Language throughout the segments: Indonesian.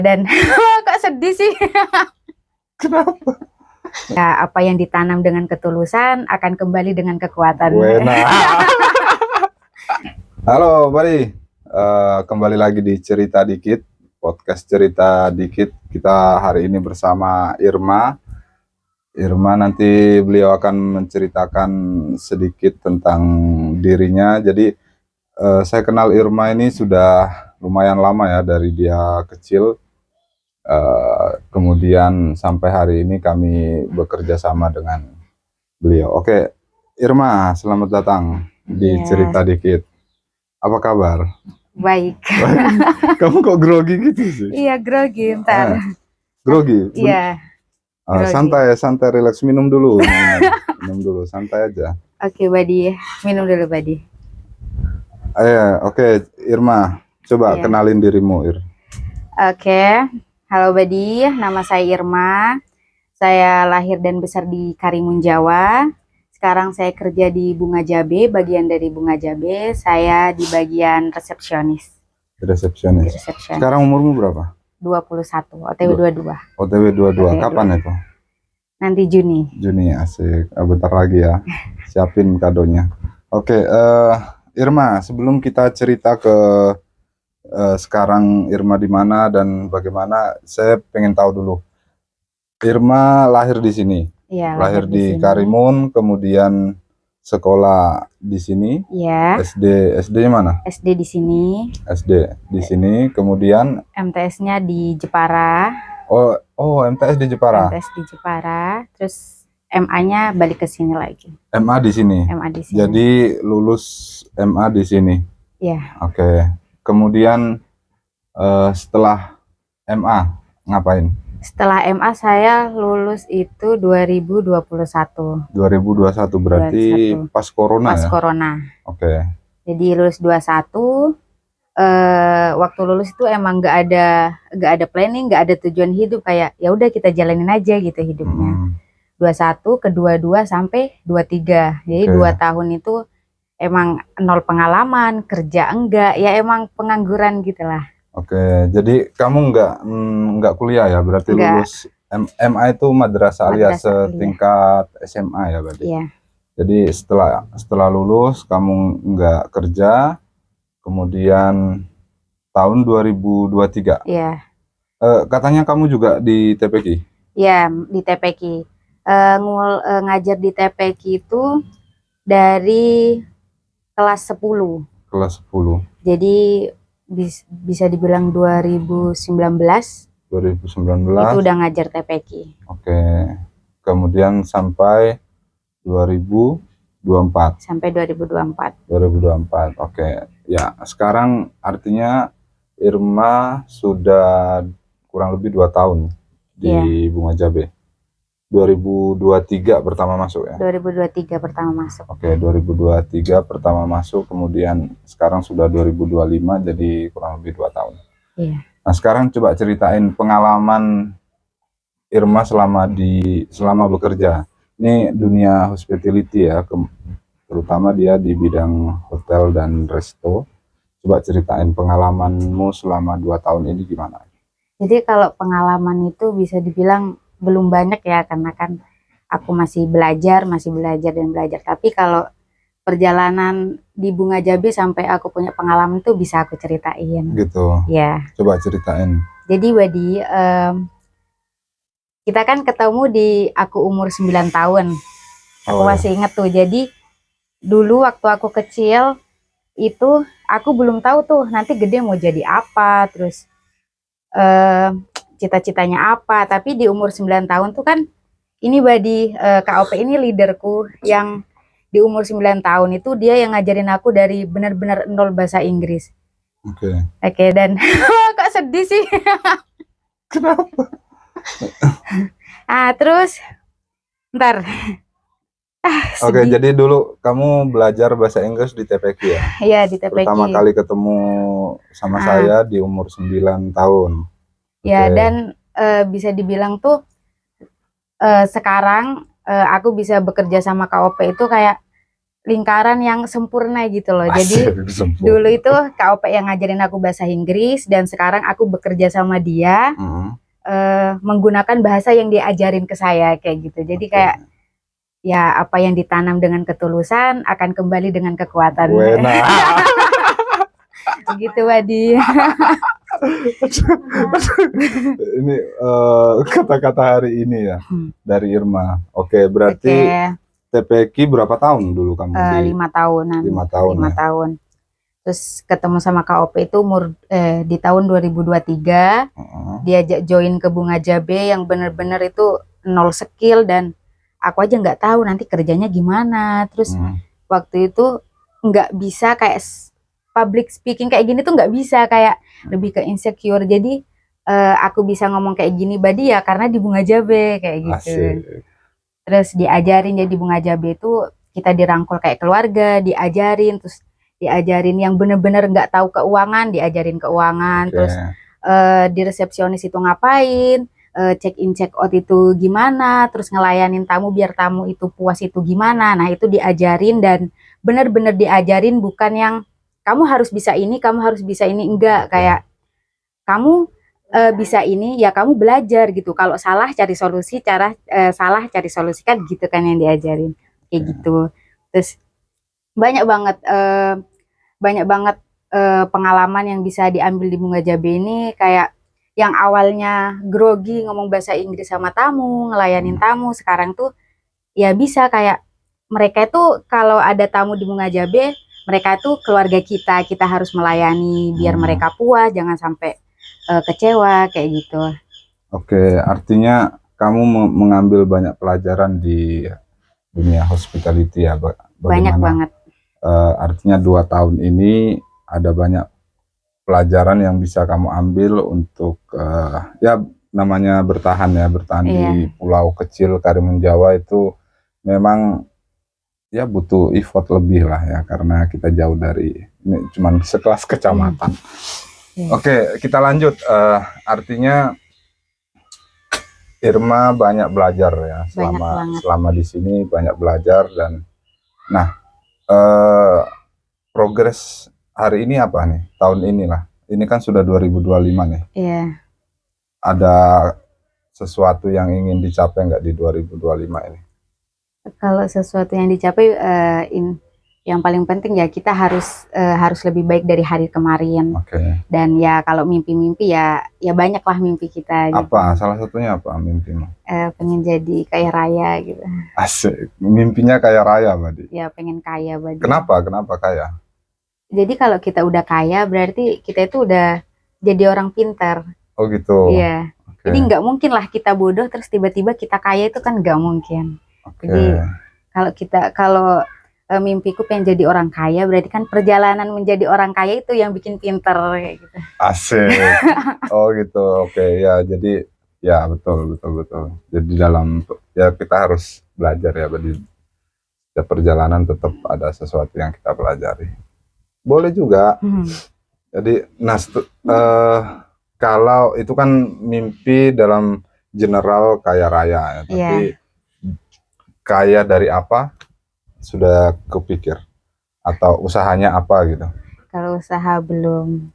Dan kok sedih sih? Kenapa? Ya, apa yang ditanam dengan ketulusan akan kembali dengan kekuatan. Halo, Bari. Kembali lagi di Cerita Dikit, podcast Cerita Dikit. Kita hari ini bersama Irma. Irma nanti beliau akan menceritakan sedikit tentang dirinya. Jadi saya kenal Irma ini sudah lumayan lama ya, dari dia kecil. Kemudian sampai hari ini kami bekerja sama dengan beliau. Oke, Irma, selamat datang di Iya. Cerita Dikit. Apa kabar? Baik. Kamu kok grogi gitu sih? Iya, grogi ntar. Grogi? Iya. grogi. Santai, relax. Minum dulu. Minum dulu, santai aja. Oke, Badi. Minum dulu, Badi. Oke, Irma. Coba Iya. kenalin dirimu, Ir. Oke. Halo, Badi. Nama saya Irma. Saya lahir dan besar di Karimun, Jawa. Sekarang saya kerja di Bunga Jabe, bagian dari Bunga Jabe. Saya di bagian resepsionis. Resepsionis. Sekarang umurmu berapa? 21, OTW 22. OTW 22. Kapan itu? Nanti Juni. Juni, asik. Bentar lagi ya. Siapin kadonya. Oke, Irma, sebelum kita cerita ke sekarang Irma di mana dan bagaimana, saya pengen tahu dulu. Irma lahir di sini. Iya, lahir di sini. Karimun, kemudian sekolah di sini. Iya. SD-nya mana? SD di sini. SD di sini, kemudian MTS-nya di Jepara. Oh, MTS di Jepara. MTS di Jepara, terus MA-nya balik ke sini lagi. MA di sini. MA di sini. Jadi lulus MA di sini. Iya. Oke. Kemudian setelah MA ngapain? Setelah MA saya lulus itu 2021. 2021 berarti 21. pas corona Pas ya? corona. Oke. Jadi lulus 21. Waktu lulus itu emang nggak ada planning, nggak ada tujuan hidup, kayak ya udah kita jalanin aja gitu hidupnya. 21 ke 22 sampai 23. Jadi 2 tahun itu emang nol pengalaman, kerja enggak, ya emang pengangguran gitulah. Oke, jadi kamu nggak kuliah ya, berarti Enggak. lulus MA itu madrasah alias setingkat SMA ya berarti. Iya. Jadi setelah lulus kamu nggak kerja, kemudian tahun 2023. Iya. Katanya kamu juga di TPQ? Iya, di TPQ. Ngajar di TPQ itu dari kelas 10. Kelas 10. Jadi bisa dibilang 2019 itu udah ngajar TPQ. Oke. Kemudian sampai 2024. Sampai 2024. 2024. Oke. Ya, sekarang artinya Irma sudah kurang lebih 2 tahun di Bunga Jabe. 2023 pertama masuk ya? 2023 pertama masuk. Oke, 2023 pertama masuk, kemudian sekarang sudah 2025, jadi kurang lebih 2 tahun. Iya. Nah, sekarang coba ceritain pengalaman Irma selama bekerja. Ini dunia hospitality ya, terutama dia di bidang hotel dan resto. Coba ceritain pengalamanmu selama 2 tahun ini gimana? Jadi kalau pengalaman itu bisa dibilang belum banyak ya, karena kan aku masih belajar. Tapi kalau perjalanan di Bunga Jabe sampai aku punya pengalaman itu bisa aku ceritain. Gitu. Ya. Coba ceritain. Jadi Wadi, kita kan ketemu di aku umur 9 tahun. Aku masih inget tuh. Jadi dulu waktu aku kecil itu aku belum tahu tuh nanti gede mau jadi apa, terus cita-citanya apa. Tapi di umur 9 tahun tuh kan ini Badi, KOP ini leaderku yang di umur 9 tahun itu dia yang ngajarin aku dari benar-benar nol bahasa Inggris. Oke, dan kok sedih sih? Kenapa? Terus ntar. Oke, jadi dulu kamu belajar bahasa Inggris di TPQ ya? Iya, di TPQ. Pertama kali ketemu sama saya di umur 9 tahun. Ya, dan bisa dibilang tuh sekarang aku bisa bekerja sama KOP itu kayak lingkaran yang sempurna gitu loh. Jadi Asik, sempurna. dulu itu Kak Ope yang ngajarin aku bahasa Inggris, dan sekarang aku bekerja sama dia menggunakan bahasa yang diajarin ke saya kayak gitu. Jadi kayak ya apa yang ditanam dengan ketulusan akan kembali dengan kekuatan. Wena. Begitu Wadi. Ini kata-kata hari ini ya dari Irma. Oke, berarti TPQ berapa tahun dulu kamu di 5 tahunan. 5 tahun. 5 tahun. Terus ketemu sama Kak Ope itu di tahun 2023. Diajak join ke Bunga Jabe yang bener-bener itu 0 skill, dan aku aja nggak tahu nanti kerjanya gimana. Terus waktu itu nggak bisa kayak public speaking kayak gini tuh nggak bisa, kayak lebih ke insecure. Jadi aku bisa ngomong kayak gini Badi ya karena di Bunga Jabe kayak gitu. Asik. Terus diajarin, jadi Bunga Jabe itu kita dirangkul kayak keluarga, diajarin, terus diajarin yang bener-bener nggak tahu keuangan, diajarin keuangan. Terus di resepsionis itu ngapain, check in check out itu gimana, terus ngelayanin tamu biar tamu itu puas itu gimana. Nah itu diajarin, dan bener-bener diajarin, bukan yang kamu harus bisa ini, kamu harus bisa ini, enggak. Kayak kamu bisa ini ya kamu belajar gitu, kalau salah cari solusi, salah cari solusi, kan gitu kan yang diajarin kayak gitu. Terus banyak banget pengalaman yang bisa diambil di Bunga Jabe ini, kayak yang awalnya grogi ngomong bahasa Inggris sama tamu, ngelayanin tamu, sekarang tuh ya bisa kayak mereka itu kalau ada tamu di Bunga Jabe, mereka tuh keluarga kita, kita harus melayani biar mereka puas, jangan sampai kecewa kayak gitu. Oke, artinya kamu mengambil banyak pelajaran di dunia hospitality ya, banyak banget. Artinya 2 tahun ini ada banyak pelajaran yang bisa kamu ambil untuk ya namanya bertahan di pulau kecil Karimun Jawa itu memang ya butuh effort lebih lah ya, karena kita jauh dari ini, cuman sekelas kecamatan. Oke, kita lanjut. Artinya Irma banyak belajar ya selama di sini, banyak belajar. Dan nah progres hari ini apa nih, tahun inilah, ini kan sudah 2025 nih. Ada sesuatu yang ingin dicapai nggak di 2025 ini? Kalau sesuatu yang dicapai, yang paling penting ya kita harus lebih baik dari hari kemarin. Dan ya kalau mimpi-mimpi ya banyak lah mimpi kita. Apa salah satunya apa mimpimu? Pengen jadi kaya raya gitu. Asik, mimpinya kaya raya Badi. Ya pengen kaya Badi. Kenapa kaya? Jadi kalau kita udah kaya berarti kita itu udah jadi orang pintar. Oh gitu. Iya. Jadi nggak mungkin lah kita bodoh terus tiba-tiba kita kaya, itu kan nggak mungkin. Jadi kalau mimpiku pengen jadi orang kaya, berarti kan perjalanan menjadi orang kaya itu yang bikin pinter kayak gitu. Asik. Oh gitu. Oke ya, jadi ya betul. Jadi dalam ya kita harus belajar ya, di setiap perjalanan tetap ada sesuatu yang kita pelajari. Boleh juga. Jadi kalau itu kan mimpi dalam general kaya raya ya, tapi kaya dari apa? Sudah kepikir? Atau usahanya apa gitu? Kalau usaha belum,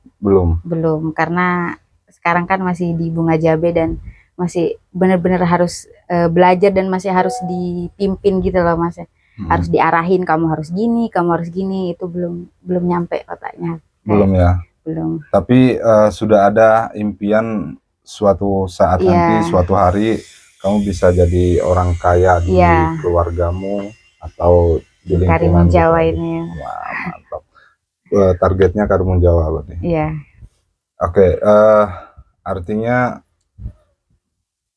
karena sekarang kan masih di Bunga Jabe dan masih benar-benar harus belajar dan masih harus dipimpin gitu loh Mas. Harus diarahin, kamu harus gini, itu belum nyampe otaknya. Belum ya? Belum. Tapi sudah ada impian suatu saat nanti, suatu hari kamu bisa jadi orang kaya di keluargamu atau di lingkungan Karimun Jawa ini. Wah, mantap. Targetnya Karimun Jawa berarti. Iya. Oke, artinya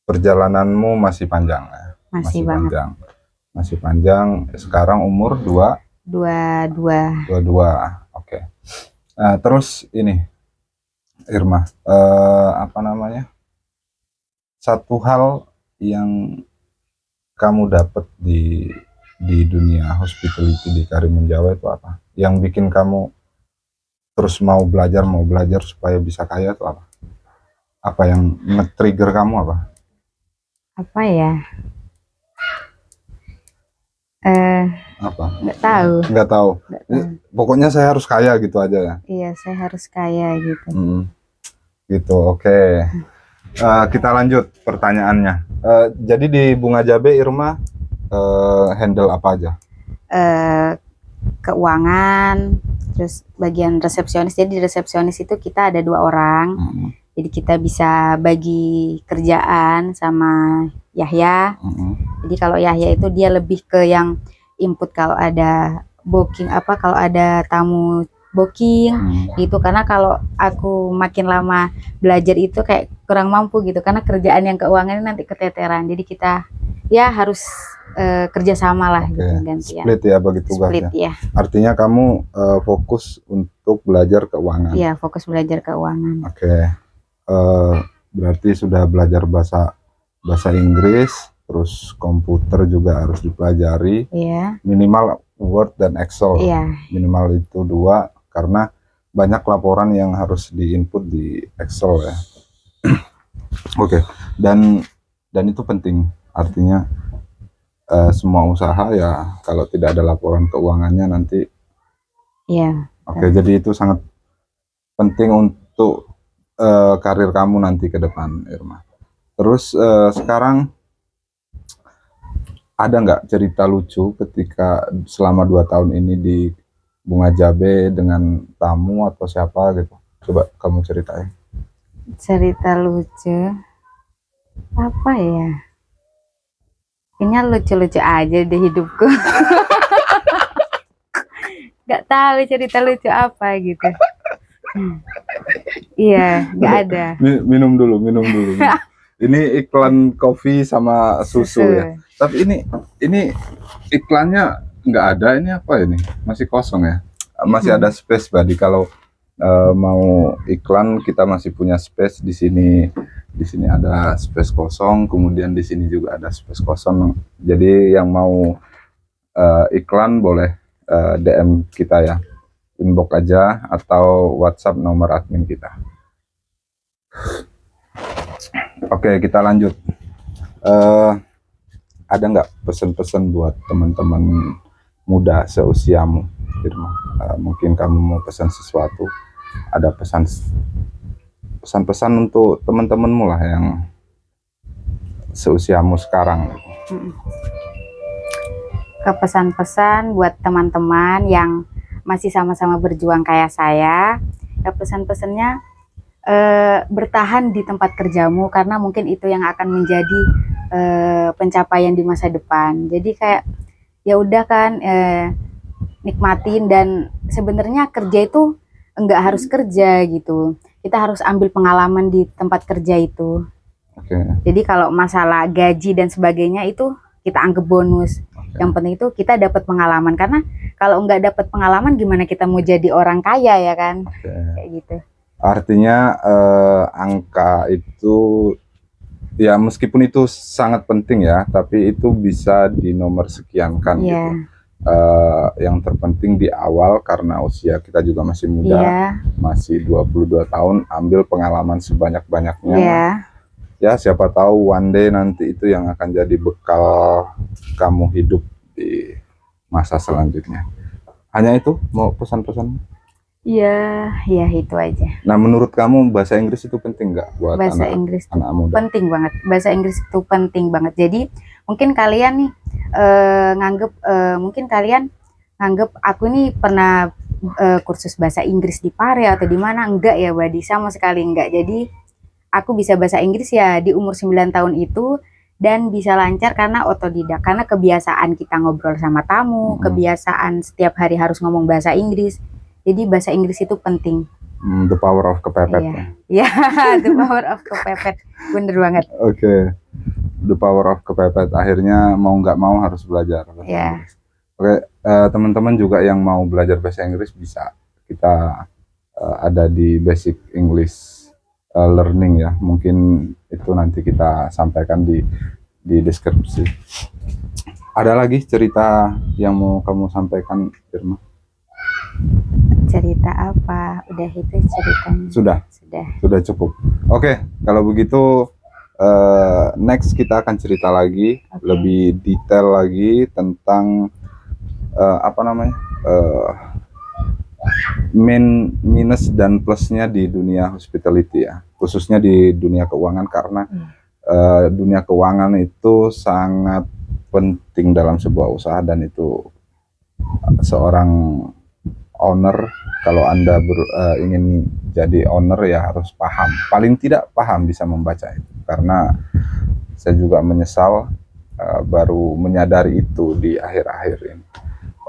perjalananmu masih panjang ya? Masih panjang. Sekarang umur 22. Oke. Nah, terus ini Irma, apa namanya? Satu hal yang kamu dapat di dunia hospitality di Karimun Jawa itu apa? Yang bikin kamu terus mau belajar supaya bisa kaya itu apa? Apa yang nge-trigger kamu apa? Apa ya? Eh, Apa? nggak tahu. Nggak tahu. Nggak tahu. Pokoknya saya harus kaya gitu aja ya. Iya, saya harus kaya gitu. Gitu. Oke. Kita lanjut pertanyaannya. Jadi di Bunga Jabe Irma handle apa aja? Keuangan, terus bagian resepsionis. Jadi di resepsionis itu kita ada 2 orang. Jadi kita bisa bagi kerjaan sama Yahya. Jadi kalau Yahya itu dia lebih ke yang input kalau ada booking kalau ada tamu booking gitu, karena kalau aku makin lama belajar itu kayak kurang mampu gitu, karena kerjaan yang keuangan nanti keteteran. Jadi kita ya harus kerjasama lah gitu, gantian. Split ya bagi tugasnya. Split ya. Artinya kamu fokus untuk belajar keuangan. Iya, fokus belajar keuangan. Oke. Berarti sudah belajar bahasa Inggris, terus komputer juga harus dipelajari. Iya. Minimal Word dan Excel. Iya. Minimal itu 2 karena banyak laporan yang harus diinput di Excel ya. Oke. Dan itu penting. Artinya semua usaha ya kalau tidak ada laporan keuangannya nanti. Iya. Oke, jadi itu sangat penting untuk karir kamu nanti ke depan, Irma. Terus sekarang ada nggak cerita lucu ketika selama 2 tahun ini di Bunga Jabe dengan tamu atau siapa gitu? Coba kamu ceritain. Cerita lucu apa ya? Kayaknya lucu-lucu aja deh hidupku. Gak tahu cerita lucu apa gitu. Iya, nggak ada. Minum dulu. Ini iklan kopi sama susu ya. Tapi ini iklannya nggak ada. Ini apa ini? Masih kosong ya? Masih ada space Badi. Kalau mau iklan kita masih punya space di sini. Di sini ada space kosong. Kemudian di sini juga ada space kosong. Jadi yang mau iklan boleh DM kita ya. Inbox aja atau WhatsApp nomor admin kita. Oke, kita lanjut. Ada nggak pesan-pesan buat teman-teman muda seusiamu, Irma? Mungkin kamu mau pesan sesuatu. Ada pesan-pesan untuk teman-temanmu lah yang seusiamu sekarang. Kepesan-pesan buat teman-teman yang masih sama-sama berjuang kayak saya, ya pesan-pesannya bertahan di tempat kerjamu, karena mungkin itu yang akan menjadi pencapaian di masa depan. Jadi kayak ya udah kan, nikmatin, dan sebenarnya kerja itu enggak harus kerja gitu. Kita harus ambil pengalaman di tempat kerja itu. Jadi kalau masalah gaji dan sebagainya itu kita anggap bonus. Yang penting itu kita dapat pengalaman, karena kalau nggak dapat pengalaman gimana kita mau jadi orang kaya ya kan. Kayak gitu. Artinya Angka itu ya meskipun itu sangat penting ya, tapi itu bisa dinomor sekiankan gitu. Yang terpenting di awal, karena usia kita juga masih muda, masih 22 tahun, ambil pengalaman sebanyak-banyaknya. Ya siapa tahu one day nanti itu yang akan jadi bekal kamu hidup di masa selanjutnya. Hanya itu mau pesan-pesan? Iya, ya itu aja. Nah, menurut kamu bahasa Inggris itu penting nggak buat bahasa Inggris anak muda? Penting banget. Bahasa Inggris itu penting banget. Jadi mungkin kalian nih mungkin kalian nganggep aku nih pernah kursus bahasa Inggris di Pare atau di mana. Enggak ya, Badi, sama sekali enggak. Jadi aku bisa bahasa Inggris ya di umur 9 tahun itu, dan bisa lancar karena otodidak, karena kebiasaan kita ngobrol sama tamu, kebiasaan setiap hari harus ngomong bahasa Inggris. Jadi bahasa Inggris itu penting. The power of kepepet. Iya, the power of kepepet. Bener banget. Oke. The power of kepepet. Akhirnya mau nggak mau harus belajar bahasa Inggris. Oke, teman-teman juga yang mau belajar bahasa Inggris bisa. Kita ada di Basic English Learning ya. Mungkin itu nanti kita sampaikan di deskripsi. Ada lagi cerita yang mau kamu sampaikan, Irma? Cerita apa? Udah itu ceritanya. Sudah cukup. Oke, kalau begitu next kita akan cerita lagi lebih detail lagi tentang apa namanya, minus dan plusnya di dunia hospitality ya, khususnya di dunia keuangan, karena dunia keuangan itu sangat penting dalam sebuah usaha, dan itu seorang owner, kalau Anda ingin jadi owner ya harus paham, paling tidak paham bisa membaca itu, karena saya juga menyesal baru menyadari itu di akhir-akhir ini.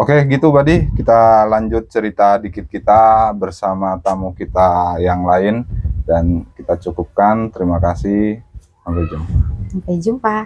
Oke, gitu Badi, kita lanjut cerita dikit kita bersama tamu kita yang lain, dan kita cukupkan. Terima kasih, sampai jumpa. Sampai jumpa.